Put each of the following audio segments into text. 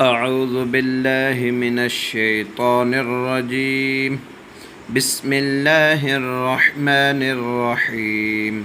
أعوذ بالله من الشيطان الرجيم بسم الله الرحمن الرحيم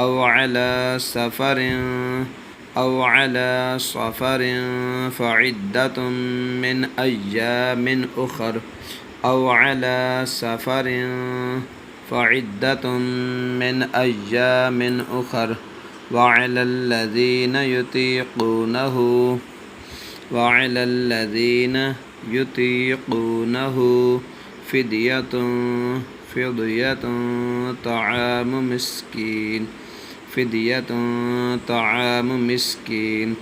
أو على سفر فعدة من أيام أخر أو على سفر فعدة من أيام أخر وعلى الذين يطيقونه فدية طعام مسكين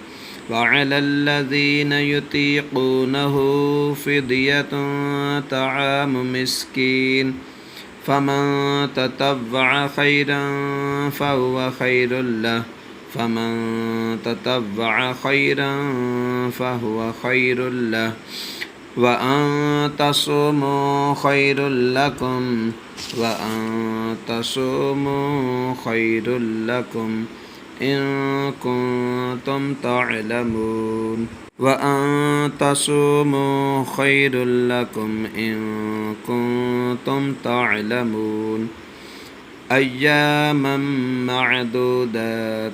وعلى الذين يطيقونه فدية طعام مسكين فمن تطوع خيرا فهو خير له وأن تصوموا خير لكم إن كنتم تعلمون أياما معدودات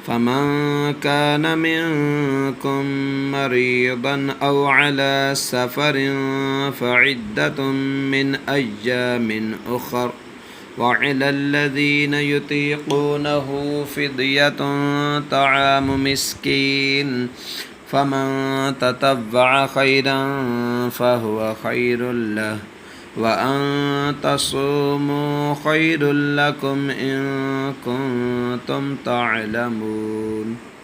فمن كان منكم مريضا أو على سفر فعدة من أيام أخر وعلى الذين يطيقونه فدية طعام مسكين فمن تطوع خيرا فهو خير له وأن تصوموا خير لكم إن كنتم تعلمون